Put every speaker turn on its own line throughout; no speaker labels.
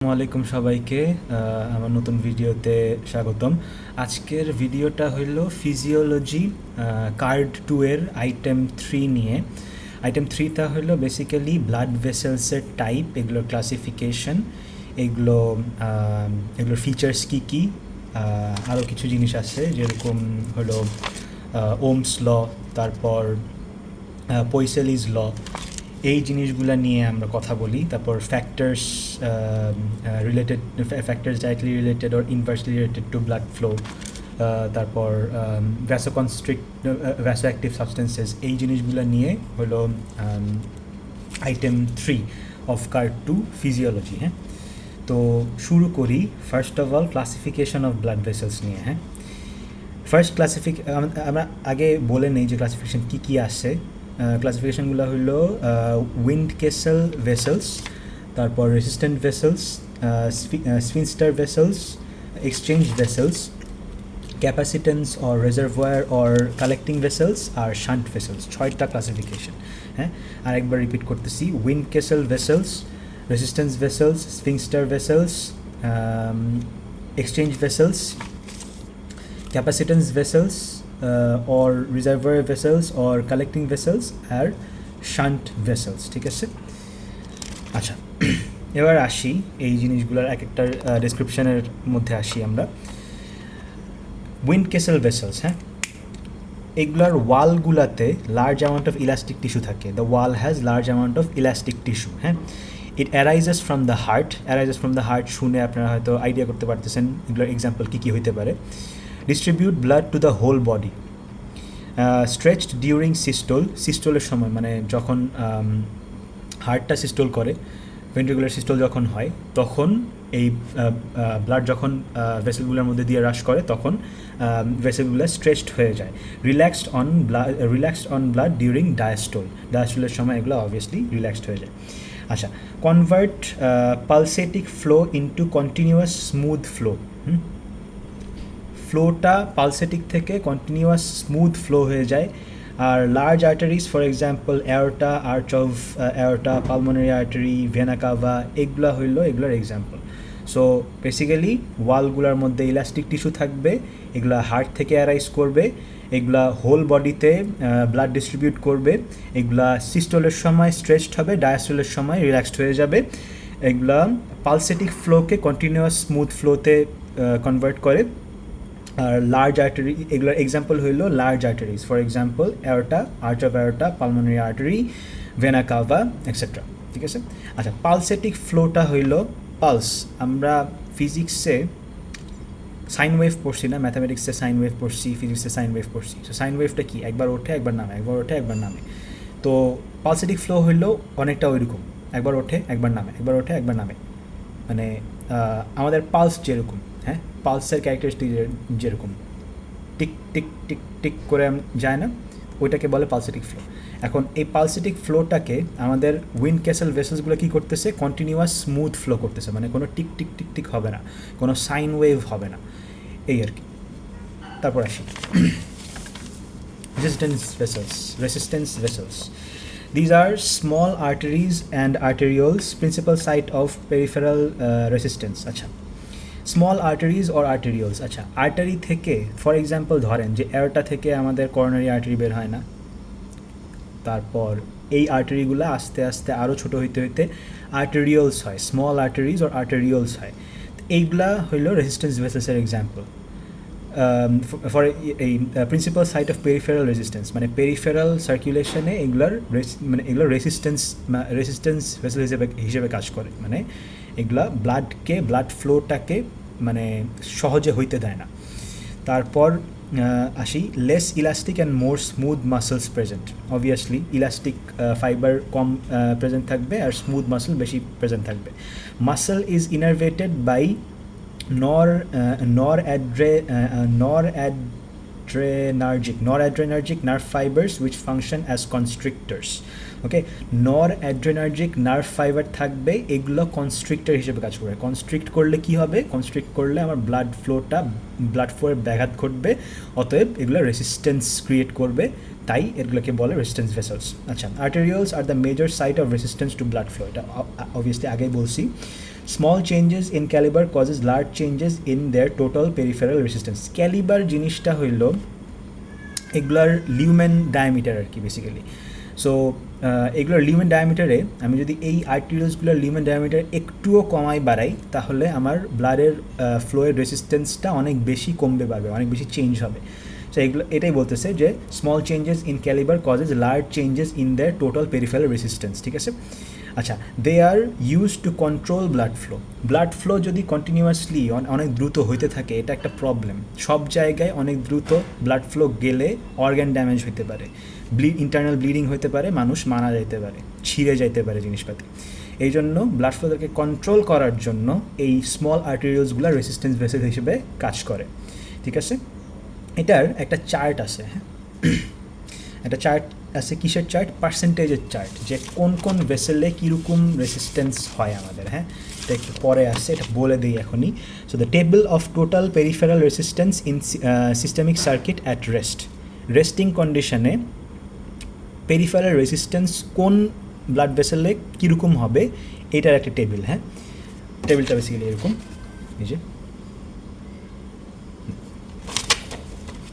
আসসালামাইকুম সবাইকে আমার নতুন ভিডিওতে স্বাগতম। আজকের ভিডিওটা হইল ফিজিওলজি কার্ড 2 এর আইটেম 3 নিয়ে। আইটেম 3টা হইল বেসিক্যালি ব্লাড ভেসেলসের টাইপ, এগুলোর ক্লাসিফিকেশন, এগুলোর ফিচার্স কী কী, আরও কিছু জিনিস আছে যেরকম হলো ওমস ল, তারপর পয়সেলিজ ল, এই জিনিসগুলো নিয়ে আমরা কথা বলি। তারপর factors related, factors directly related or inversely related two blood flow, তারপর ভ্যাসো অ্যাক্টিভ সাবস্টেন্সেস, এই জিনিসগুলো নিয়ে হলো আইটেম 3 অফ কার্ড 2 ফিজিওলজি। হ্যাঁ, তো শুরু করি first of all classification of blood vessels নিয়ে। হ্যাঁ, ফার্স্ট আমরা আগে বলে নেই যে ক্লাসিফিকেশন কী কী আসে। ক্লাসিফিকেশনগুলো হলো উইন্ড কেসেল ভেসেলস, তারপর resistant vessels, sphincter vessels, exchange vessels, capacitance or reservoir or collecting vessels, আর শান্ট ভেসেলস। 6টা ক্লাসিফিকেশন। হ্যাঁ, আর একবার রিপিট করতেছি: windkessel vessels, resistance vessels, sphincter vessels, exchange vessels, capacitance vessels or reservoir vessels or collecting vessels আর shunt vessels। ঠিক আছে, আচ্ছা এবার আসি এই জিনিসগুলোর এক একটা ডেসক্রিপশনের মধ্যে আসি আমরা। উইন্ড কেসেল ভেসেলস, হ্যাঁ, এগুলার ওয়ালগুলাতে large amount of elastic tissue থাকে। The wall has large amount of elastic tissue. হ্যাঁ, it arises from the heart. Arises from the heart শুনে আপনারা হয়তো আইডিয়া করতে পারতেছেন এগুলোর এক্সাম্পল কী কী হইতে পারে। Distribute blood to the whole body, stretched during systole. সিস্টোলের সময় মানে যখন হার্টটা সিস্টোল করে, ভেন্ট্রিকুলার সিস্টোল যখন হয়, তখন এই ব্লাড যখন ভেসেলগুলোর মধ্যে দিয়ে রাশ করে তখন ভেসেলগুলো স্ট্রেচড হয়ে যায়। Relaxed on blood during diastole. ডায়াস্টোলের সময় এগুলো অবভিয়াসলি রিল্যাক্সড হয়ে যায়। আচ্ছা, convert pulsatile flow into continuous smooth flow. ফ্লোটা পালসেটিক থেকে কন্টিনিউয়াস স্মুথ ফ্লো হয়ে যায়। আর large arteries, for example aorta, arch of aorta, pulmonary artery, vena cava, এগুলো হইল এগুলোর এক্সাম্পল। সো বেসিক্যালি ওয়ালগুলোর মধ্যে ইলাস্টিক টিস্যু থাকবে, এগুলা হার্ট থেকে অ্যারাইজ করবে, এগুলা হোল বডিতে ব্লাড ডিস্ট্রিবিউট করবে, এগুলা সিস্টোলের সময় স্ট্রেচড হবে, ডায়াস্টোলের সময় রিল্যাক্সড হয়ে যাবে। এগুলা পালসেটিক ফ্লোকে কন্টিনিউয়াস স্মুথ ফ্লোতে কনভার্ট করে। আর লার্জ আর্টারি, এগুলোর এক্সাম্পল হইল large arteries, for example aorta, arch of aorta, pulmonary artery, vena CAVA, etcetera. ঠিক আছে, আচ্ছা পালসেটিক ফ্লোটা হইল পালস। আমরা ফিজিক্সে সাইন ওয়েভ পড়ছি না, ম্যাথামেটিক্সে সাইন ওয়েভ পড়ছি, ফিজিক্সে সাইন ওয়েভ পড়ছি। সো সাইন ওয়েভটা কি? একবার ওঠে একবার নামে, একবার ওঠে একবার নামে। তো পালসেটিক ফ্লো হইল অনেকটা ওইরকম, একবার ওঠে একবার নামে, একবার ওঠে একবার নামে। মানে আমাদের পালস যেরকম, হ্যাঁ, পালসের ক্যারেক্টারিস্টিক যেরকম টিক টিক টিক টিক করে যায় না, ওইটাকে বলে পালসেটিক ফ্লো। এখন এই পালসেটিক ফ্লোটাকে আমাদের উইন্ড ক্যাসেল ভেসেলসগুলো কী করতেছে? কন্টিনিউয়াস স্মুথ ফ্লো করতেছে, মানে কোনো টিক টিক টিক টিক হবে না, কোনো সাইন ওয়েভ হবে না, এই আর কি। তারপর আসি resistance vessels. These are small arteries and arterioles, principal site of peripheral resistance. আচ্ছা, স্মল আর্টারিজ অর আর্টেরিওলস। আচ্ছা, আর্টারি থেকে ফর এক্সাম্পল ধরেন যে অ্যাওর্টা থেকে আমাদের করোনারি আর্টারি বের হয় না, তারপর এই আর্টারিগুলো আস্তে আস্তে আরও ছোটো হইতে হইতে আর্টেরিওলস হয়, স্মল আর্টারিজ অর আর্টেরিওলস হয়। এইগুলা হইল রেসিস্ট্যান্স ভেসেলসের এক্সাম্পল। ফর এই principal site of peripheral resistance, মানে পেরিফেরাল সার্কুলেশনে এগুলোর রেসিস্ট্যান্স ভেসেল হিসেবে কাজ করে। মানে এগুলা ব্লাড ফ্লোটাকে মানে সহজে হইতে দেয় না। তারপর আসি less elastic and more smooth muscles present. Obviously elastic fibre কম প্রেজেন্ট থাকবে আর স্মুথ মাসেল বেশি প্রেজেন্ট থাকবে। Muscle is innervated by noradrenergic nerve fibers which function as constrictors. Okay, noradrenergic nerve fiber থাকবে, এগুলো কনস্ট্রিক্টর হিসেবে কাজ করে। কনস্ট্রিক্ট করলে কি হবে? কনস্ট্রিক্ট করলে আমার ব্লাড ফ্লোর ব্যাঘাত ঘটবে, অতএব এগুলো রেসিস্ট্যান্স ক্রিয়েট করবে, তাই এগুলোকে বলে রেসিস্ট্যান্স ভেসেলস। আচ্ছা, আর্টেরিওলস আর the major site of resistance to blood flow, এটা অবভিয়াসলি আগেই বলছি। Small changes in calibre causes large changes in their total peripheral resistance. Calibre জিনিসটা হইল এগুলার লিউমেন ডায়ামিটার আর কি বেসিক্যালি। সো এগুলোর লিউমেন ডায়ামিটারে আমি যদি এই আর্টেরিয়ালসগুলোর লিউমেন ডায়ামিটার একটুও কমাই বাড়াই তাহলে আমার ব্লাডের ফ্লোয়ের রেসিস্ট্যান্সটা অনেক বেশি কমবে বাড়বে, অনেক বেশি চেঞ্জ হবে। সো এগুলো এটাই বলতেছে যে small changes in calibre causes large changes in their total peripheral resistance, ঠিক আছে। আচ্ছা, they are use to control blood flow. Blood flow যদি কন্টিনিউয়াসলি অনেক দ্রুত হইতে থাকে এটা একটা প্রবলেম। সব জায়গায় অনেক দ্রুত ব্লাড ফ্লো গেলে অর্গ্যান ড্যামেজ হইতে পারে, ইন্টারনাল ব্লিডিং হইতে পারে, মানুষ মারা যাইতে পারে, ছিঁড়ে যাইতে পারে জিনিসপাতি। এই জন্য ব্লাড ফ্লোটাকে কন্ট্রোল করার জন্য এই স্মল আর্টেরিয়ালসগুলো রেসিস্ট্যান্স ভেসেল হিসেবে কাজ করে, ঠিক আছে। এটার একটা চার্ট আছে, হ্যাঁ, একটা চার্ট আছে। কিসের চার্ট? পার্সেন্টেজের চার্ট, যে কোন কোন ভেসেলে কীরকম রেসিস্ট্যান্স হয় আমাদের, হ্যাঁ, এটা একটু পরে আসছে, এটা বলে দিই এখনই। So the table of total peripheral resistance in systemic circuit at rest. Resting কন্ডিশনে পেরিফেরাল রেসিস্ট্যান্স কোন ব্লাড ভেসেলে কীরকম হবে এটার একটা টেবিল, হ্যাঁ। টেবিলটা বেসিক্যালি এরকম, এই যে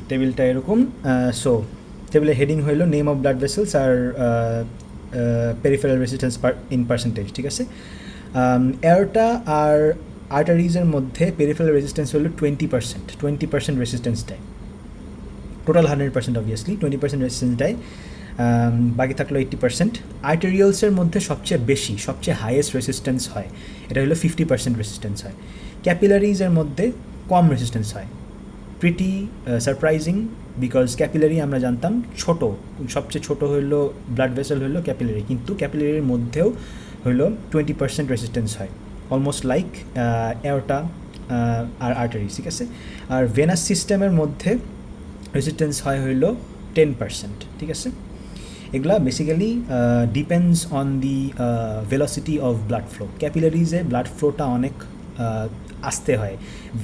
টেবিলটা এরকম। সো টেবিলের হেডিং হইল নেম অফ ব্লাড ভেসেলস আর পেরিফেরাল রেসিস্ট্যান্স ইন পার্সেন্টেজ, ঠিক আছে। এয়ারটা আর আর্টারিজের মধ্যে পেরিফেরাল রেসিস্ট্যান্স হলো 20%, 20% রেসিস্ট্যান্স দেয়। টোটাল 100% অবভিয়াসলি 20% রেসিস্ট্যান্স দেয়, বাকি থাকলো 80%। আর্টেরিয়ালসের মধ্যে সবচেয়ে বেশি, সবচেয়ে হাইয়েস্ট রেসিস্ট্যান্স হয়, এটা হলো 50% রেসিস্ট্যান্স হয়। ক্যাপিলারিজের মধ্যে কম রেসিস্ট্যান্স হয়। প্রিটি সারপ্রাইজিং, বিকজ ক্যাপিলারি আমরা জানতাম ছোট, সবচেয়ে ছোট হইলো ব্লাড ভেসেল হইলো ক্যাপিলারি, কিন্তু ক্যাপিলারির মধ্যেও হইলো 20% রেসিস্ট্যান্স হয়, অলমোস্ট লাইক এয়ারটা আর আর্টারিজ, ঠিক আছে। আর ভেনাস সিস্টেমের মধ্যে রেসিস্ট্যান্স হয় হইলো 10%, ঠিক আছে। এগুলা basically depends on the velocity of blood flow. ক্যাপিলারিজে ব্লাড ফ্লোটা অনেক আসতে হয়,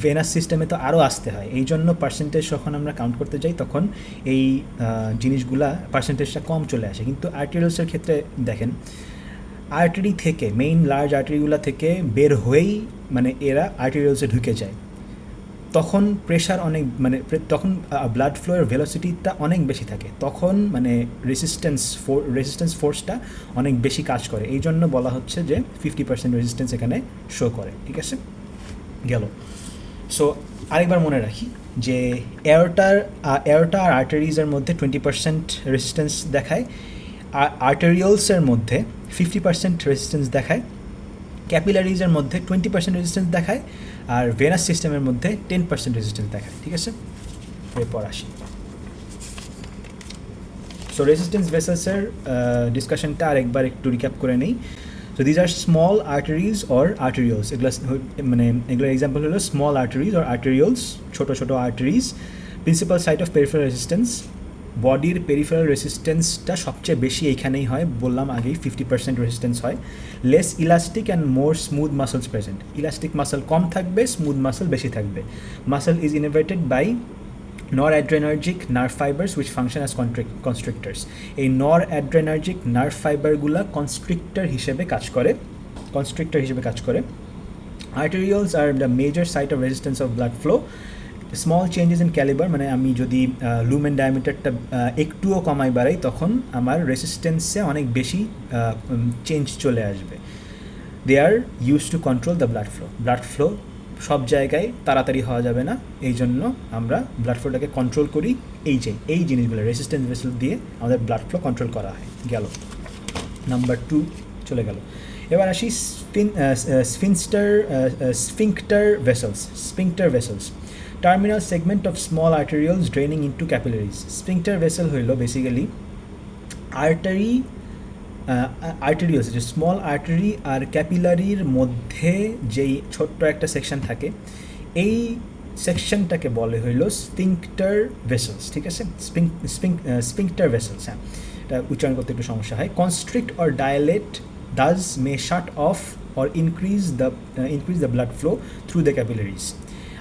ভেনাস সিস্টেমে তো আরও আসতে হয়। এই জন্য পার্সেন্টেজ যখন আমরা কাউন্ট করতে যাই তখন এই জিনিসগুলা পার্সেন্টেজটা কম চলে আসে। কিন্তু আর্টেরিয়ালসের ক্ষেত্রে দেখেন, আর্টারি থেকে, মেইন লার্জ আর্টারিগুলো থেকে বের হয়েই মানে এরা আর্টেরিয়ালসে ঢুকে যায়, তখন প্রেশার অনেক, মানে তখন ব্লাড ফ্লোয়ের ভেলোসিটিটা অনেক বেশি থাকে, তখন মানে রেসিস্ট্যান্স ফোর্সটা অনেক বেশি কাজ করে। এই জন্য বলা হচ্ছে যে 50% রেসিস্ট্যান্স এখানে শো করে, ঠিক আছে, গেল। সো আরেকবার মনে রাখি যে এয়ারটা আর আর্টারিজের মধ্যে 20% রেসিস্ট্যান্স দেখায়, আর্টেরিয়ালসের মধ্যে 50% রেসিস্ট্যান্স দেখায়, ক্যাপিলারিজের মধ্যে 20% রেজিস্ট্যান্স দেখায়, আর ভেনাস সিস্টেমের মধ্যে 10% রেজিস্ট্যান্স দেখায়, ঠিক আছে। এরপর আসি, সো রেজিস্ট্যান্স ভেসেলসের ডিসকাশনটা আরেকবার একটু রিক্যাপ করে নেই। So these are small arteries or arterioles, এগুলো মানে এগুলোর এক্সাম্পল হলো স্মল আর্টারিজ অর আর্টেরিয়ালস, ছোটো ছোটো arteries. Principal site of peripheral resistance, বডির পেরিফেরাল রেসিস্ট্যান্সটা সবচেয়ে বেশি এইখানেই হয়, বললাম আগেই 50% রেসিস্ট্যান্স হয়। Less elastic and more smooth muscles present, elastic muscle কম থাকবে, স্মুথ মাসল বেশি থাকবে। Muscle is inverted by noradrenergic nerve fibres which function as constrictors. এই নরঅ্যাড্রেনার্জিক নার্ভ ফাইবারগুলো কনস্ট্রিক্টর হিসেবে কাজ করে। Arterioles are the major site of resistance of blood flow. Small changes in calibre, মানে আমি যদি লুমেন ডায়ামিটারটা একটুও কমাই বাড়াই তখন আমার রেসিস্ট্যান্সে অনেক বেশি চেঞ্জ চলে আসবে। They are use to control the blood flow সব জায়গায় তাড়াতাড়ি হওয়া যাবে না, এই জন্য আমরা ব্লাড ফ্লোটাকে কন্ট্রোল করি, এই জিনিসগুলো রেসিস্ট্যান্স ভেসেল দিয়ে আমাদের ব্লাড ফ্লো কন্ট্রোল করা হয়। গেল নাম্বার 2 চলে গেল। এবার আসি sphincter vessels, terminal segment of small arterioles draining into capillaries. Sphincter vessel হইল বেসিক্যালি আর্টেরিয়ালস, যে স্মল আর্টারি আর ক্যাপিলারির মধ্যে যেই ছোট্ট একটা সেকশন থাকে, এই সেকশনটাকে বলে হইল স্ফিংক্টার ভেসেলস, ঠিক আছে। স্ফিংক্টার ভেসেলস, হ্যাঁ, এটা উচ্চারণ করতে একটু সমস্যা হয়। Constrict or dilate thus may shut off or increase the blood flow through the capillaries.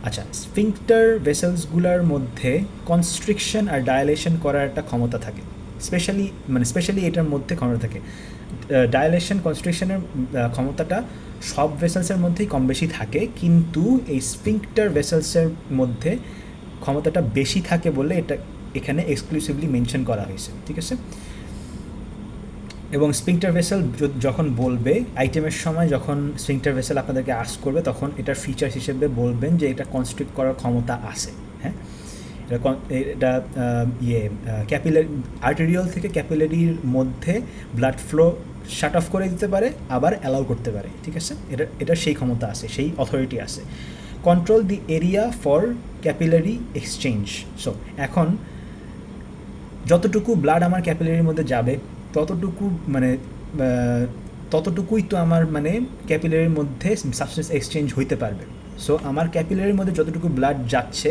আচ্ছা, স্ফিংক্টার ভেসেলসগুলোর মধ্যে কনস্ট্রিকশন আর ডায়ালেশন করার একটা ক্ষমতা থাকে, স্পেশালি এটার মধ্যে ক্ষমতা থাকে। ডায়ালেশন কনস্ট্রিকশনের ক্ষমতাটা সব ভেসেলসের মধ্যেই কম বেশি থাকে, কিন্তু এই স্ফিংক্টার ভেসেলসের মধ্যে ক্ষমতাটা বেশি থাকে বলে এটা এখানে এক্সক্লুসিভলি মেনশন করা হয়েছে, ঠিক আছে। এবং স্ফিংক্টার ভেসেল যখন বলবে আইটেমের সময়, যখন স্ফিংক্টার ভেসেল আপনাদেরকে আস্ক করবে, তখন এটার ফিচার্স হিসেবে বলবেন যে এটা কনস্ট্রিক্ট করার ক্ষমতা আছে। হ্যাঁ, এটা ক্যাপিলারি আর্টেরিয়াল থেকে ক্যাপিলারির মধ্যে ব্লাড ফ্লো শাট অফ করে দিতে পারে, আবার অ্যালাউ করতে পারে, ঠিক আছে। এটার সেই ক্ষমতা আছে, সেই অথরিটি আছে। Control the area for capillary exchange. So এখন যতটুকু ব্লাড আমার ক্যাপিলারির মধ্যে যাবে ততটুকুই তো আমার ক্যাপিলারির মধ্যে সাবস্টেন্স এক্সচেঞ্জ হইতে পারবে। সো আমার ক্যাপিলারির মধ্যে যতটুকু ব্লাড যাচ্ছে,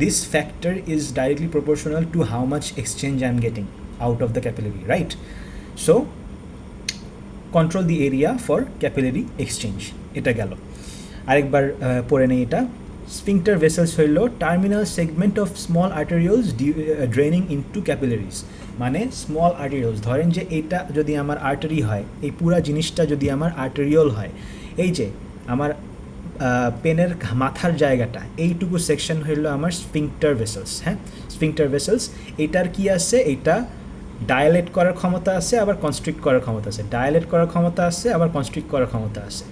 this factor is directly proportional to how much exchange I am getting out of the capillary, right? So control the area for capillary exchange, এটা গেল। আরেকবার পড়ে নেই এটা। স্ফিংক্টার ভেসেলস হইল terminal segment of small arterioles draining into capillaries. মানে small arterioles, ধরেন যে এটা যদি আমার আর্টারি হয়, এই পুরা জিনিসটা যদি আমার আর্টেরিয়ল হয়, এই যে আমার পেনের মাথার জায়গাটা, এইটুকু সেকশন হইল আমার স্ফিংক্টার ভেসেলস। হ্যাঁ, স্ফিংক্টার ভেসেলস, এটার কি আছে? এটা ডায়ালেট করার ক্ষমতা আছে, আবার কনস্ট্রিক্ট করার ক্ষমতা আছে। ডায়ালেট করার ক্ষমতা আছে, আবার কনস্ট্রিক্ট করার ক্ষমতা আছে।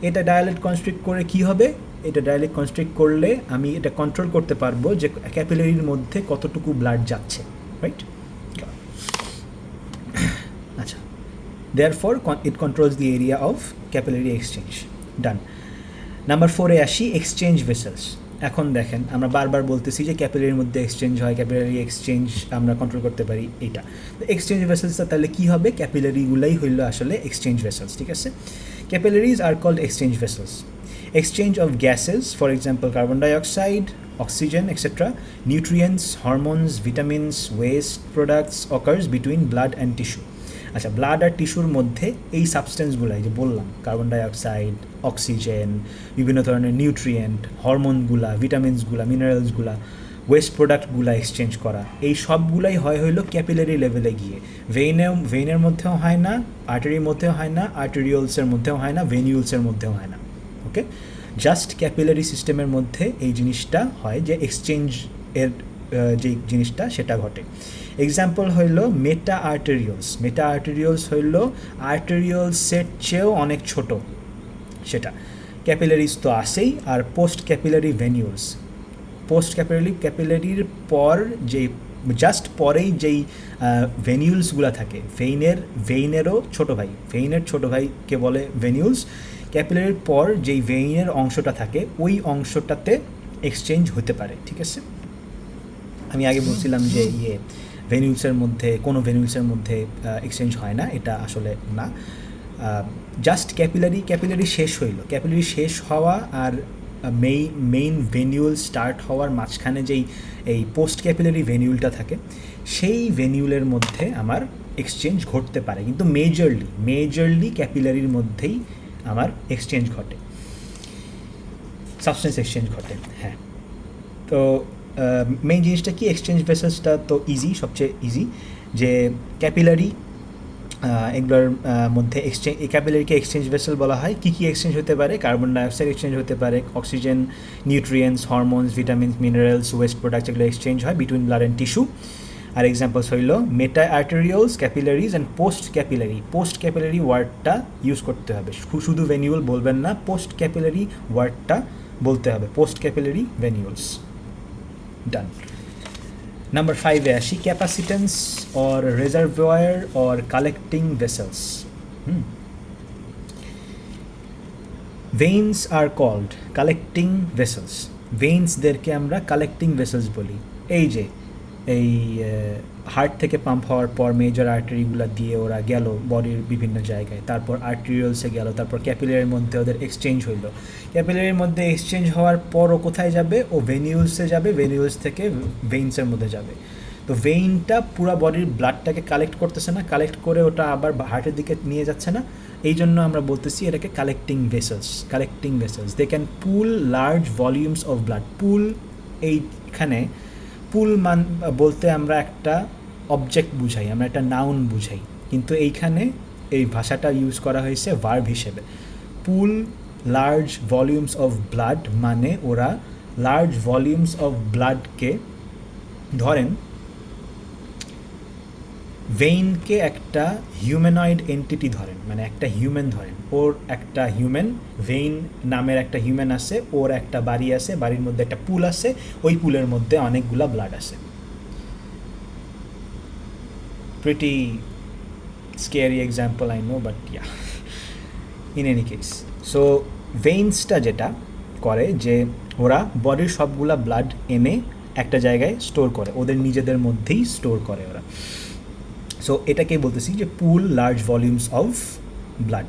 এটা ডায়ালেট কনস্ট্রিক্ট করে কি হবে? এটা ডায়ালেট কনস্ট্রিক্ট করলে আমি এটা কন্ট্রোল করতে পারবো যে ক্যাপিলারির মধ্যে কতটুকু ব্লাড যাচ্ছে, রাইট? আচ্ছা, therefore it controls the area of capillary exchange. Done. Number 4-এ আসি, এক্সচেঞ্জ ভেসেলস। এখন দেখেন, আমরা বারবার বলতেছি যে ক্যাপিলারির মধ্যে এক্সচেঞ্জ হয়, ক্যাপিলারি এক্সচেঞ্জ আমরা কন্ট্রোল করতে পারি। এইটা এক্সচেঞ্জ ভেসেলসটা তাহলে কী হবে? ক্যাপিলারিগুলাই হইল আসলে এক্সচেঞ্জ ভেসেলস, ঠিক আছে। ক্যাপিলারিজ আর called exchange vessels. Exchange of gases, for example carbon dioxide, oxygen, etc., nutrients, hormones, vitamins, waste products occurs between blood and tissue. আচ্ছা, ব্লাড আর টিস্যুর মধ্যে এই সাবস্টেন্সগুলাই যে বললাম, কার্বন ডাইঅক্সাইড, অক্সিজেন, বিভিন্ন ধরনের নিউট্রিয়েন্ট, হরমোনগুলা, ভিটামিনসগুলা, মিনারেলসগুলা, ওয়েস্ট প্রোডাক্টগুলা এক্সচেঞ্জ করা, এই সবগুলাই হইল ক্যাপিলারি লেভেলে গিয়ে। ভেইনের মধ্যেও হয় না, আর্টারির মধ্যেও হয় না, আর্টেরিয়লসের মধ্যেও হয় না, ভেনিউলসের মধ্যেও হয় না। ওকে, জাস্ট ক্যাপিলারি সিস্টেমের মধ্যে এই জিনিসটা হয় যে এক্সচেঞ্জ এর যে জিনিসটা সেটা ঘটে। এক্সাম্পল হইল মেটা আর্টেরিয়লস। মেটা আর্টেরিয়লস হইল আর্টেরিয়লসের চেয়েও অনেক ছোট, সেটা ক্যাপিলারিজ তো আসেই। আর পোস্ট ক্যাপিলারি ভেনিউলস, পোস্ট ক্যাপিলারির পর যে জাস্ট পরেই যেই ভেনিউলসগুলো থাকে, ভেইনেরও ছোটো ভাই, ভেইনের ছোটো ভাইকে বলে ভেনিউলস। ক্যাপিলারির পর যেই ভেইনের অংশটা থাকে, ওই অংশটাতে এক্সচেঞ্জ হতে পারে, ঠিক আছে। আমি আগে বলছিলাম যে ভেনিউলসের মধ্যে, কোনো ভেনিউলসের মধ্যে এক্সচেঞ্জ হয় না, এটা আসলে না। জাস্ট ক্যাপিলারি শেষ হইল, ক্যাপিলারি শেষ হওয়া আর মেইন ভেনিউল স্টার্ট হওয়ার মাঝখানে যেই এই পোস্ট ক্যাপিলারি ভেনিউলটা থাকে, সেই ভেনিউলের মধ্যে আমার এক্সচেঞ্জ ঘটতে পারে, কিন্তু মেজরলি ক্যাপিলারির মধ্যেই আমার এক্সচেঞ্জ ঘটে, সাবস্টেন্স এক্সচেঞ্জ ঘটে। হ্যাঁ, তো মেইন জিনিসটা কি? এক্সচেঞ্জ ভেসেলসটা তো সবচেয়ে ইজি, যে ক্যাপিলারি এগুলোর মধ্যে ক্যাপিলারিকে এক্সচেঞ্জ ভেসেল বলা হয়। কী এক্সচেঞ্জ হতে পারে? কার্বন ডাইঅক্সাইড এক্সচেঞ্জ হতে পারে, oxygen, nutrients, hormones, vitamins, minerals, waste products, এগুলো এক্সচেঞ্জ হয় বিটুইন ব্লাড অ্যান্ড টিস্যু। আর এক্সাম্পলস হইল meta arterioles, capillaries and post capillary. Post capillary ওয়ার্ডটা ইউজ করতে হবে, শুধু ভেনিউল বলবেন না, পোস্ট ক্যাপিলারি ওয়ার্ডটা বলতে হবে, post capillary venules. Done. Number 5-এ আসি, capacitance or reservoir or collecting vessels. Veins are called collecting vessels. ভেইনসদেরকে আমরা কালেক্টিং ভেসেলস বলি। এই যে এই হার্ট থেকে পাম্প হওয়ার পর মেজর আর্টারিগুলো দিয়ে ওরা গেল বডির বিভিন্ন জায়গায়, তারপর আর্টেরিয়ালসে গেল, তারপর ক্যাপিলারির মধ্যে ওদের এক্সচেঞ্জ হইল। ক্যাপিলারির মধ্যে এক্সচেঞ্জ হওয়ার পর ও কোথায় যাবে? ও ভেনিউলসে যাবে, ভেনিউলস থেকে ভেইনসের মধ্যে যাবে। তো ভেইনটা পুরো বডির ব্লাডটাকে কালেক্ট করতেছে না, কালেক্ট করে ওটা আবার হার্টের দিকে নিয়ে যাচ্ছে না, এই জন্য আমরা বলতেছি এটাকে collecting vessels. Collecting vessels, they can pool large volumes of blood. Pool, এইখানে পুল বলতে আমরা একটা অবজেক্ট বুঝাই, আমরা একটা নাউন বুঝাই, কিন্তু এইখানে এই ভাষাটা ইউজ করা হয়েছে ভার্ব হিসেবে। পুল লার্জ ভলিউমস অফ ব্লাড মানে ওরা লার্জ ভলিউমস অফ ব্লাডকে, ধরেন ভেইনকে একটা হিউম্যানয়েড এন্টিটি ধরেন, মানে একটা হিউম্যান ধরেন, ওর একটা হিউম্যান ভেইন নামের একটা হিউম্যান আছে, ওর একটা বাড়ি আছে, বাড়ির মধ্যে একটা পুল আছে, ওই পুলের মধ্যে অনেকগুলা ব্লাড আছে। Pretty scary example I know, but yeah, in any case. So ভেইনসটা যেটা করে যে ওরা বডির সবগুলা ব্লাড এনে একটা জায়গায় স্টোর করে, ওদের নিজেদের মধ্যেই স্টোর করে ওরা। সো এটাকে বলতেছি যে pool large volumes of blood.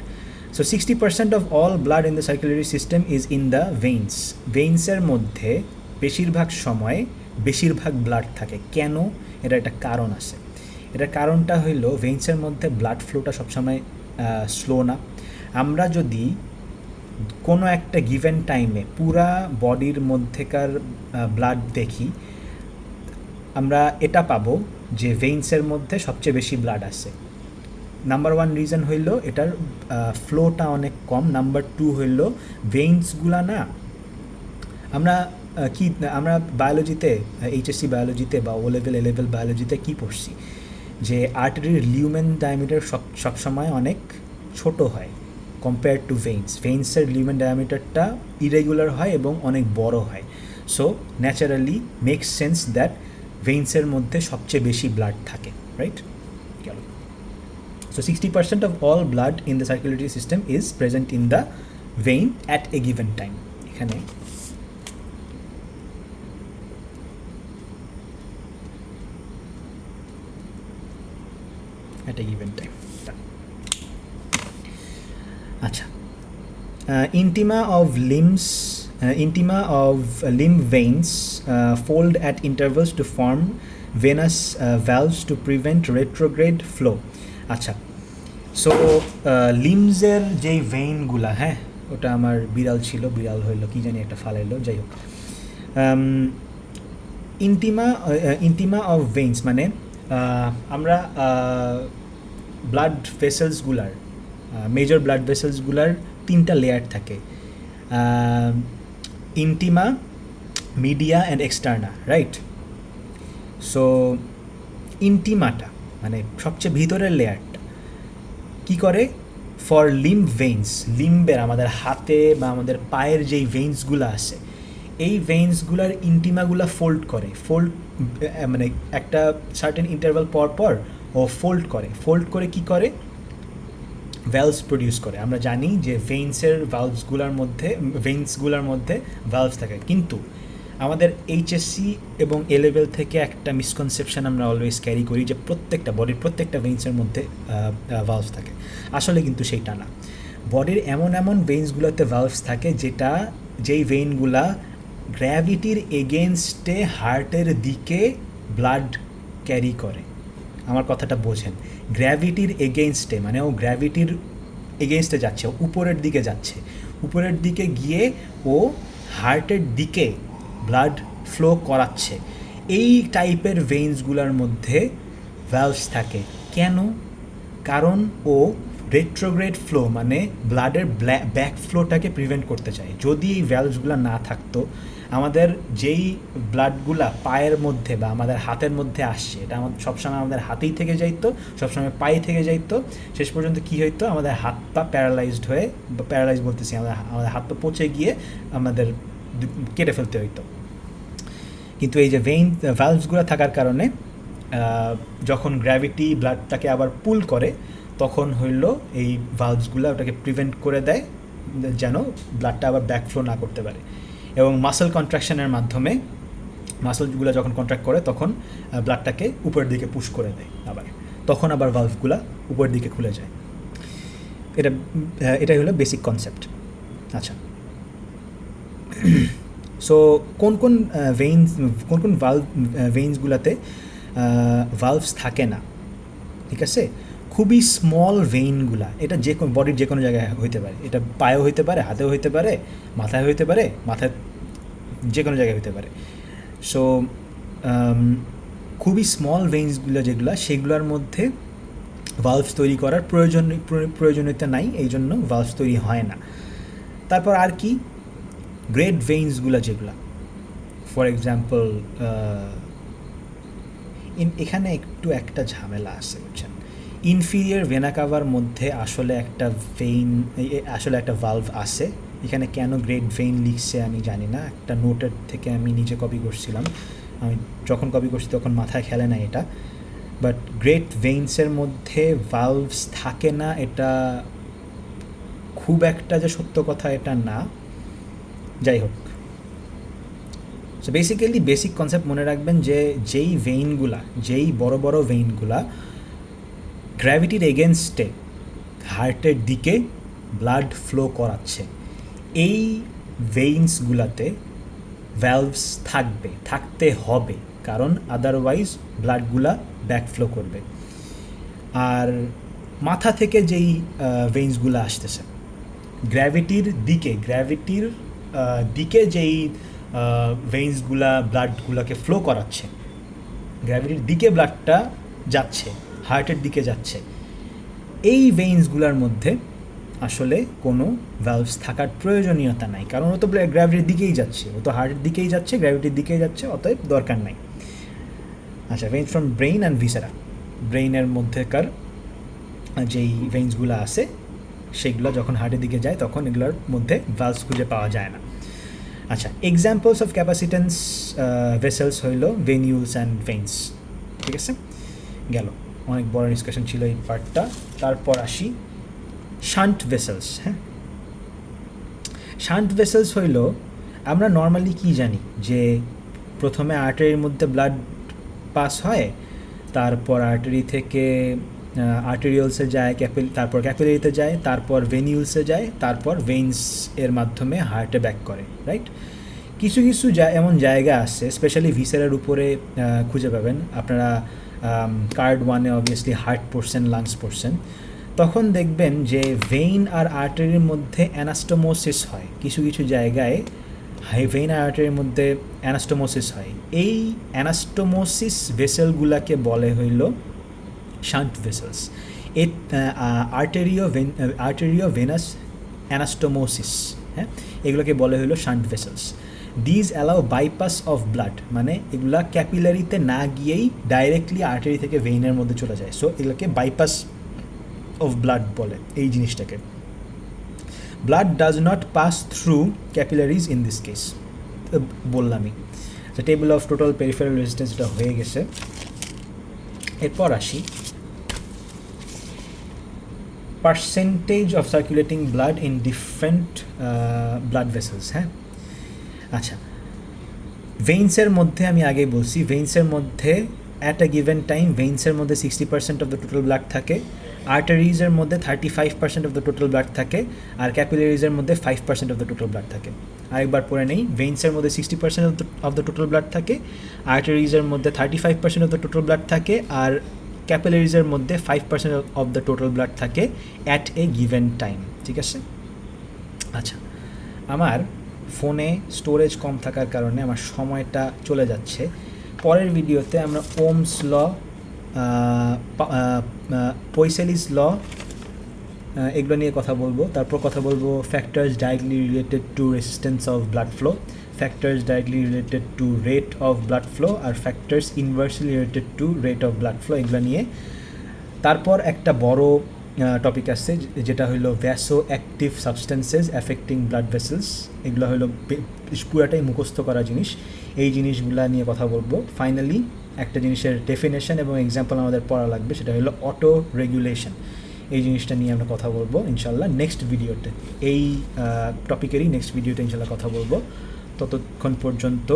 So 60% of all blood in the circulatory system is in the veins. ভেইনসের মধ্যে বেশিরভাগ সময় বেশিরভাগ ব্লাড থাকে। কেন? এটা একটা কারণ আছে। এটার কারণটা হইল ভেইনসের মধ্যে ব্লাড ফ্লোটা সবসময় স্লো না। আমরা যদি কোনো একটা গিভেন টাইমে পুরা বডির মধ্যেকার ব্লাড দেখি, আমরা এটা পাবো যে ভেইনসের মধ্যে সবচেয়ে বেশি ব্লাড আছে। নাম্বার ওয়ান রিজন হইল এটার ফ্লোটা অনেক কম। নাম্বার টু হইল ভেইনসগুলা না, আমরা বায়োলজিতে, এইচএসসি বায়োলজিতে বা ও লেভেল এ লেভেল বায়োলজিতে কী পড়ছি যে আর্টারির লিউমেন ডায়ামিটার সবসময় অনেক ছোট হয় কম্পেয়ার টু ভেইনসের লিউমেন ডায়ামিটারটা ইরেগুলার হয় এবং অনেক বড় হয়। So naturally makes sense that ভেইনসের মধ্যে সবচেয়ে বেশি ব্লাড থাকে, রাইট? গেল। So 60% of all blood in the circulatory system is present in the vein at a given time. এখানে at a given time. আচ্ছা, intima of limb veins fold at intervals to form venous valves to prevent retrograde flow. আচ্ছা, so লিমসের যেই ভেইনগুলা, হ্যাঁ ওটা আমার বিড়াল ছিল, বিড়াল হইলো কি জানি একটা ফালাইলো, যাই হোক। ইন্টিমা অফ ভেইনস মানে আমরা ব্লাড ভেসেলসগুলার, মেজর ব্লাড ভেসেলসগুলার তিনটা লেয়ার থাকে, intima, media and externa, right? So ইন্টিমাটা মানে সবচেয়ে ভিতরের লেয়ারটা কী করে? ফর লিম্ব ভেইনস, লিম্বের আমাদের হাতে বা আমাদের পায়ের যেই ভেইনসগুলো আছে, এই ভেইনসগুলার ইন্টিমাগুলা ফোল্ড মানে একটা সার্টেন ইন্টারভাল পর পর ও ফোল্ড করে কী করে? ভ্যালভস প্রডিউস করে। আমরা জানি যে ভেইনসগুলার মধ্যে ভ্যালভস থাকে, কিন্তু আমাদের এইচএসসি এবং এ লেভেল থেকে একটা মিসকনসেপশন আমরা অলওয়েজ ক্যারি করি যে বডির প্রত্যেকটা ভেইনসের মধ্যে ভ্যালভস থাকে। আসলে কিন্তু সেইটা না। বডির এমন ভেইনসগুলোতে ভ্যালভস থাকে যেই ভেইনগুলা গ্র্যাভিটির এগেনস্টে হার্টের দিকে ব্লাড ক্যারি করে। আমার কথাটা বোঝেন, গ্র্যাভিটির এগেনস্টে মানে ও গ্র্যাভিটির এগেনস্টে যাচ্ছে, ও উপরের দিকে গিয়ে ও হার্টের দিকে ব্লাড ফ্লো করাচ্ছে। এই টাইপের ভেইনসগুলোর মধ্যে ভ্যালভস থাকে। কেন? কারণ ও রেট্রোগ্রেড ফ্লো মানে ব্লাডের ব্যাক ফ্লোটাকে প্রিভেন্ট করতে চায়। যদি এই ভ্যালভসগুলো না থাকতো, আমাদের যেই ব্লাডগুলা পায়ের মধ্যে বা আমাদের হাতের মধ্যে আসছে, এটা সবসময় আমাদের হাতেই থেকে যাইতো, সবসময় পায়ে থেকে যাইতো। শেষ পর্যন্ত কী হইতো? আমাদের হাত পা প্যারালাইজ বলতেছি, আমাদের হাত পা পচে গিয়ে আমাদের কেটে ফেলতে হইতো। কিন্তু এই যে ভ্যালভসগুলো থাকার কারণে যখন গ্র্যাভিটি ব্লাডটাকে আবার পুল করে, তখন হইল এই ভ্যালভসগুলো ওটাকে প্রিভেন্ট করে দেয় যেন ব্লাডটা আবার ব্যাকফ্লো না করতে পারে। এবং মাসল কন্ট্রাকশনের মাধ্যমে মাসলগুলো যখন কন্ট্রাক্ট করে তখন ব্লাডটাকে উপরের দিকে পুশ করে দেয়, তখন আবার ভ্যালভগুলো উপরের দিকে খুলে যায়। এটাই হলো বেসিক কনসেপ্ট। আচ্ছা, সো কোন ভেইনসগুলোতে ভালভস থাকে না, ঠিক আছে? খুবই স্মল ভেইনগুলা, এটা বডির যে কোনো জায়গায় হইতে পারে, এটা পায়েও হইতে পারে, হাতেও হইতে পারে, মাথায় হইতে পারে, মাথায় যে কোনো জায়গায় হইতে পারে। সো খুবই স্মল ভেইনসগুলো সেগুলোর মধ্যে ভালভস তৈরি করার প্রয়োজনীয়তা নাই, এই জন্য ভালভস তৈরি হয় না। তারপর আর কি, গ্রেট ভেইনসগুলো যেগুলো, ফর এক্সাম্পল এখানে একটু একটা ঝামেলা আছে বুঝছেন, ইনফিরিয়র ভেনা কাভার মধ্যে আসলে একটা ভেইন, আসলে একটা ভালভ আছে। এখানে কেন গ্রেট ভেইন লিখছে আমি জানি না, একটা নোটের থেকে আমি নিজে কপি করছিলাম, আমি যখন কপি করছি তখন মাথায় খেলে না এটা, বাট গ্রেট ভেইনসের মধ্যে ভালভস থাকে না, এটা খুব একটা যে সত্য কথা এটা না, যাই হোক। সো বেসিক্যালি বেসিক কনসেপ্ট মনে রাখবেন যে যেই ভেইনগুলা, যেই বড় বড় ভেইনগুলা গ্র্যাভিটির এগেনস্টে হার্টের দিকে ব্লাড ফ্লো করাচ্ছে, এই ভেইনসগুলাতে ভ্যালভস থাকতে হবে, কারণ আদারওয়াইজ ব্লাডগুলা ব্যাকফ্লো করবে। আর মাথা থেকে যেই ভেইনসগুলো আসতেছে গ্র্যাভিটির দিকে যেই ভেইনসগুলা ব্লাডগুলোকে ফ্লো করাচ্ছে, গ্র্যাভিটির দিকে ব্লাডটা যাচ্ছে, হার্টের দিকে যাচ্ছে, এই ভেইনসগুলোর মধ্যে আসলে কোনো ভ্যালভস থাকার প্রয়োজনীয়তা নাই, কারণ ও তো গ্র্যাভিটির দিকেই যাচ্ছে, ও তো হার্টের দিকেই যাচ্ছে, গ্র্যাভিটির দিকেই যাচ্ছে, অতএব দরকার নাই। আচ্ছা, veins from brain and viscera, ব্রেইনের মধ্যেকার যেই ভেইনসগুলো আছে সেগুলো যখন হার্টের দিকে যায় তখন এগুলোর মধ্যে ভ্যালভস খুঁজে পাওয়া যায় না। আচ্ছা, এক্সাম্পলস অফ ক্যাপাসিটেন্স ভেসেলস হইল ভেনিউলস অ্যান্ড ভেইনস। ঠিক আছে, গেল, অনেক বড় ডিসকাশন ছিল এই পার্টটা। তারপর আসি শান্ট ভেসেলস। হ্যাঁ, শান্ট ভেসেলস হইল, আমরা নর্মালি কি জানি যে প্রথমে আর্টারির মধ্যে ব্লাড পাস হয়, তারপর আর্টারি থেকে আর্টেরিয়ালসে যায়, তারপর ক্যাপিলারিতে যায়, তারপর ভেনিউলসে যায়, তারপর ভেইনস এর মাধ্যমে হার্টে ব্যাক করে, রাইট? কিছু কিছু এমন জায়গা আছে, স্পেশালি ভিসেরার উপরে খুঁজে পাবেন আপনারা, কার্ড 1-এ অবভিয়াসলি হার্ট পড়ছেন, লাংস পড়ছেন, তখন দেখবেন যে ভেইন আর আর্টারির মধ্যে অ্যানাস্টোমোসিস হয়, কিছু কিছু জায়গায় ভেইন আর আর্টারির মধ্যে অ্যানাস্টোমোসিস হয়। এই অ্যানাস্টোমোসিস ভেসেলগুলাকে বলে হইল শান্ট ভেসেলস। আর্টেরিও ভেনাস অ্যানাস্টোমোসিস, হ্যাঁ, এগুলোকে বলে হইল shunt vessels. These allow bypass of blood, মানে এগুলা ক্যাপিলারিতে না গিয়েই ডাইরেক্টলি আর্টারি থেকে ভেইনের মধ্যে চলে যায়, সো এগুলোকে বাইপাস অফ ব্লাড বলে এই জিনিসটাকে। Blood does not pass through capillaries in this case, বললামই। Table of total peripheral resistance এটা হয়ে গেছে। এরপর আসি percentage of circulating blood in different blood vessels. হ্যাঁ, আচ্ছা, ভেইনসের মধ্যে আমি আগেই বলছি, ভেইনসের মধ্যে অ্যাট আ গিভেন টাইম ভেইনসের মধ্যে 60% অফ দ্য টোটাল ব্লাড থাকে, আর্টারিজের মধ্যে 35% অফ দ্য টোটাল ব্লাড থাকে, আর ক্যাপিলারিজের মধ্যে 5% অফ দ্য টোটাল ব্লাড থাকে। আরেকবার পড়ে নেই, ভেইনসের মধ্যে 60% অফ দ্য টোটাল ব্লাড থাকে, আর্টারিজের মধ্যে 35% অফ দ্য টোটাল ব্লাড থাকে, আর ক্যাপিলারিজের মধ্যে 5% অফ দ্য টোটাল ব্লাড থাকে অ্যাট এ গিভেন টাইম। ঠিক আছে, আচ্ছা, আমার ফোনে স্টোরেজ কম থাকার কারণে আমার সময়টা চলে যাচ্ছে। পরের ভিডিওতে আমরা ওমস ল, পয়সেলিস ল, এগুলো নিয়ে কথা বলবো। তারপর কথা বলবো factors directly related to resistance of blood flow, factors directly related to rate of blood flow, আর factors inversely related to rate of blood flow, এগুলো নিয়ে। তারপর একটা বড় টপিক আসছে যেটা হলো vasoactive substances affecting blood vessels, এগুলো হলো পুরাটাই মুখস্থ করা জিনিস, এই জিনিসগুলো নিয়ে কথা বলবো। ফাইনালি একটা জিনিসের ডেফিনেশন এবং এক্সাম্পল আমাদের পড়া লাগবে, সেটা হলো অটো রেগুলেশন, এই জিনিসটা নিয়ে আমরা কথা বলবো ইনশাল্লাহ নেক্সট ভিডিওতে, এই টপিকেরই নেক্সট ভিডিওতে ইনশাল্লাহ কথা বলবো। ততক্ষণ পর্যন্ত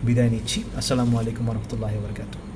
বিদায় নিচ্ছি। আসসালামু আলাইকুম ওয়া রাহমাতুল্লাহি ওয়া বারাকাতুহু।